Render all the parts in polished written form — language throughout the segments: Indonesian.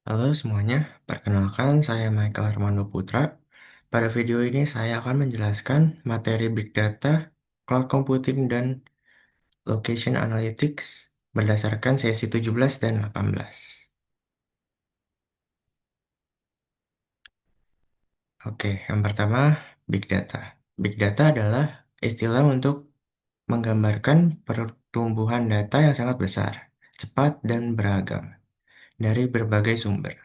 Halo semuanya, perkenalkan saya Michael Armando Putra. Pada video ini saya akan menjelaskan materi Big Data, Cloud Computing, dan Location Analytics berdasarkan sesi 17 dan 18. Oke, yang pertama, Big Data. Big Data adalah istilah untuk menggambarkan pertumbuhan data yang sangat besar, cepat, dan beragam dari berbagai sumber.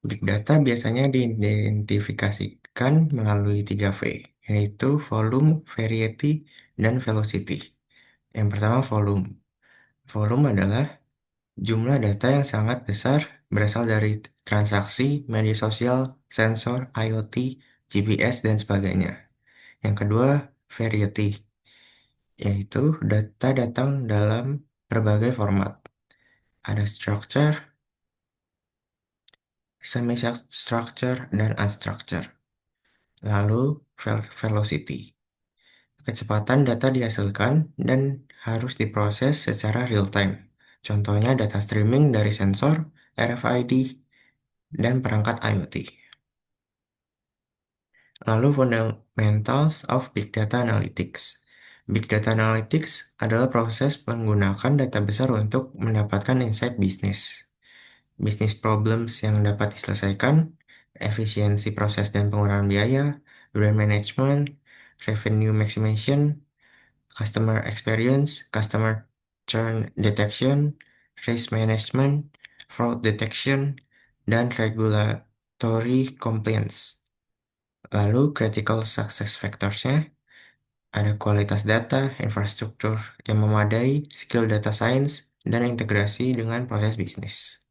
Big data biasanya diidentifikasikan melalui 3V, yaitu volume, variety, dan velocity. Yang pertama, volume. Volume adalah jumlah data yang sangat besar berasal dari transaksi, media sosial, sensor, IoT, GPS, dan sebagainya. Yang kedua, variety, yaitu data datang dalam berbagai format. Ada structure, semi-structure, dan unstructured. Lalu, velocity. Kecepatan data dihasilkan dan harus diproses secara real-time. Contohnya data streaming dari sensor, RFID, dan perangkat IoT. Lalu fundamentals of Big Data Analytics. Big Data Analytics adalah proses menggunakan data besar untuk mendapatkan insight bisnis. Bisnis problems yang dapat diselesaikan, efisiensi proses dan pengurangan biaya, brand management, revenue maximization, customer experience, customer churn detection, risk management, fraud detection, dan regulatory compliance. Lalu critical success factors-nya ada kualitas data, infrastruktur yang memadai, skill data science, dan integrasi dengan proses bisnis.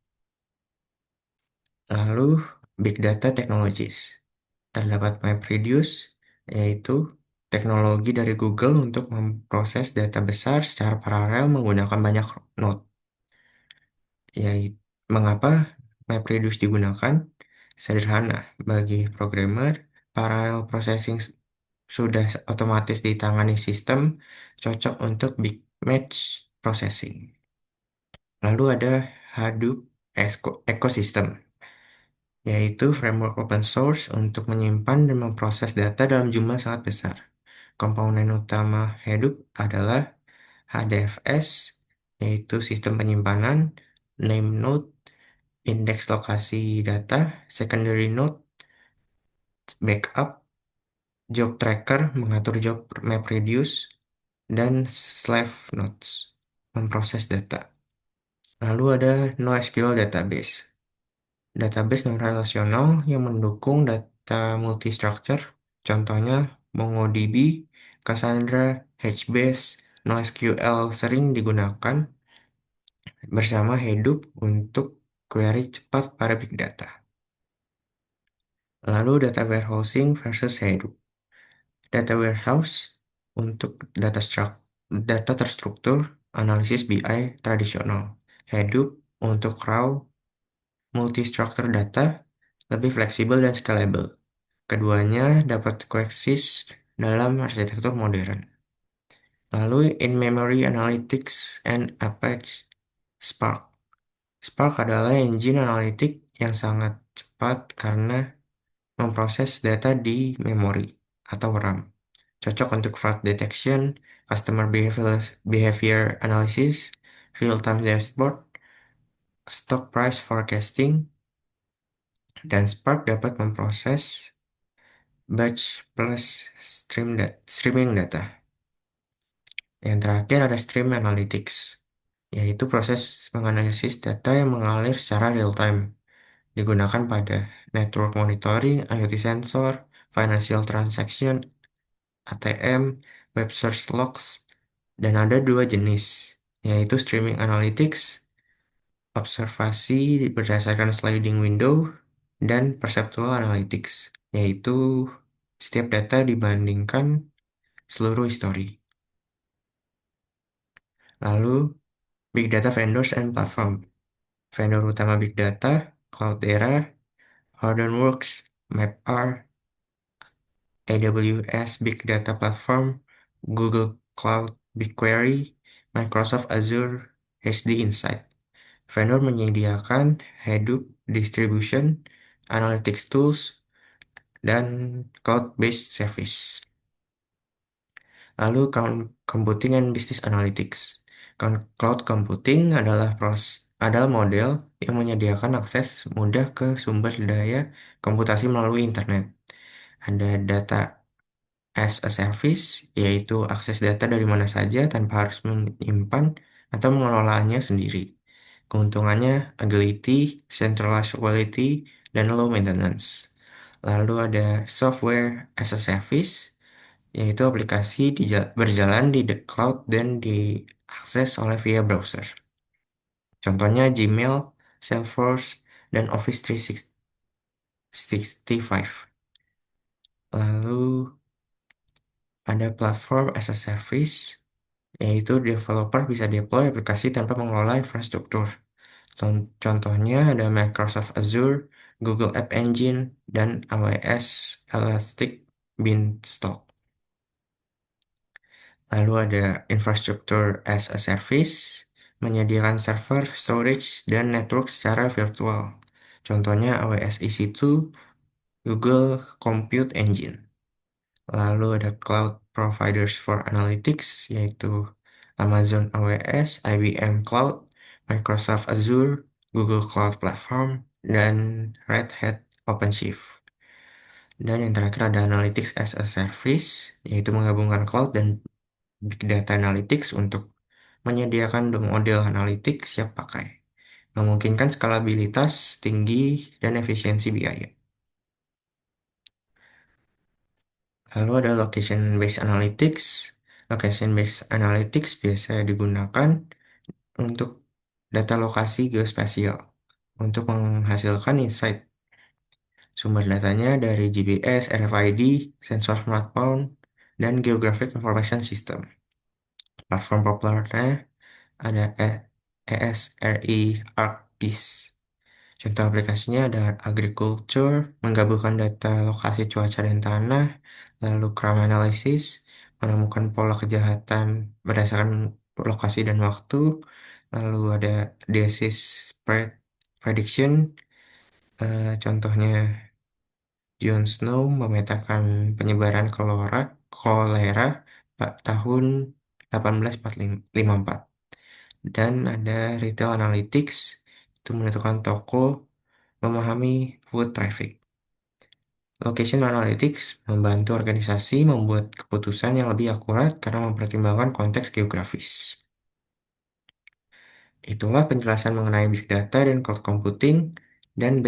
Lalu Big Data Technologies. Terdapat MapReduce, yaitu teknologi dari Google untuk memproses data besar secara paralel menggunakan banyak node. Yaitu, mengapa MapReduce digunakan? Sederhana, bagi programmer, parallel processing sudah otomatis ditangani sistem, cocok untuk big match processing. Lalu ada Hadoop Ecosystem, yaitu framework open source untuk menyimpan dan memproses data dalam jumlah sangat besar. Komponen utama Hadoop adalah HDFS, yaitu sistem penyimpanan, name node, indeks lokasi data, secondary node, backup, job tracker, mengatur job MapReduce, dan slave nodes, memproses data. Lalu ada NoSQL database. Database non-relasional yang mendukung data multistructure, contohnya MongoDB, Cassandra, HBase, NoSQL sering digunakan bersama Hadoop untuk query cepat pada big data. Lalu data warehousing versus Hadoop. Data warehouse untuk data terstruktur, analisis BI tradisional. Hadoop untuk raw multi-structure data, lebih fleksibel dan scalable. Keduanya dapat coexist dalam arsitektur modern. Lalu, in-memory analytics and Apache Spark. Spark adalah engine analitik yang sangat cepat karena memproses data di memori atau RAM. Cocok untuk fraud detection, customer behavior analysis, real-time dashboard, stock price forecasting, dan Spark dapat memproses batch plus streaming data. Yang terakhir ada stream analytics, yaitu proses menganalisis data yang mengalir secara real-time. Digunakan pada network monitoring, IoT sensor, financial transaction, ATM, web search logs, dan ada dua jenis, yaitu streaming analytics, observasi berdasarkan sliding window, dan perceptual analytics, yaitu setiap data dibandingkan seluruh histori. Lalu, Big Data Vendors and Platform. Vendor utama Big Data, Cloudera, Hortonworks, MapR, AWS Big Data Platform, Google Cloud BigQuery, Microsoft Azure, HD Insight. Vendor menyediakan Hadoop distribution, analytics tools, dan cloud-based service. Lalu computing and business analytics. Cloud computing adalah model yang menyediakan akses mudah ke sumber daya komputasi melalui internet. Ada data as a service, yaitu akses data dari mana saja tanpa harus menyimpan atau mengelolanya sendiri. Keuntungannya agility, centralized quality, dan low maintenance. Lalu ada software as a service, yaitu aplikasi berjalan di the cloud dan diakses oleh via browser. Contohnya Gmail, Salesforce, dan Office 365. Lalu ada platform as a service, yaitu developer bisa deploy aplikasi tanpa mengelola infrastruktur. Contohnya ada Microsoft Azure, Google App Engine, dan AWS Elastic Beanstalk. Lalu ada infrastruktur as a service, menyediakan server, storage, dan network secara virtual. Contohnya AWS EC2, Google Compute Engine. Lalu ada cloud providers for analytics, yaitu Amazon AWS, IBM Cloud, Microsoft Azure, Google Cloud Platform, dan Red Hat OpenShift. Dan yang terakhir ada Analytics as a Service, yaitu menggabungkan cloud dan big data analytics untuk menyediakan model analitik siap pakai, memungkinkan skalabilitas tinggi dan efisiensi biaya. Lalu ada location-based analytics. Location-based analytics biasa digunakan untuk data lokasi geospasial untuk menghasilkan insight. Sumber datanya dari GPS, RFID, sensor smartphone, dan Geographic Information System. Platform populernya ada ESRI ArcGIS. Contoh aplikasinya ada agriculture, menggabungkan data lokasi cuaca dan tanah, lalu crime analysis, menemukan pola kejahatan berdasarkan lokasi dan waktu, lalu ada disease prediction, contohnya Jon Snow memetakan penyebaran kolera tahun 1854. Dan ada retail analytics, itu menentukan toko memahami food traffic. Location analytics membantu organisasi membuat keputusan yang lebih akurat karena mempertimbangkan konteks geografis. Itulah penjelasan mengenai big data dan cloud computing dan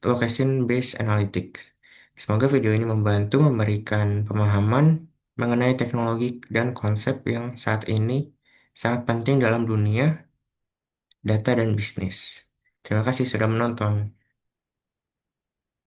location based analytics. Semoga video ini membantu memberikan pemahaman mengenai teknologi dan konsep yang saat ini sangat penting dalam dunia data dan bisnis. Terima kasih sudah menonton.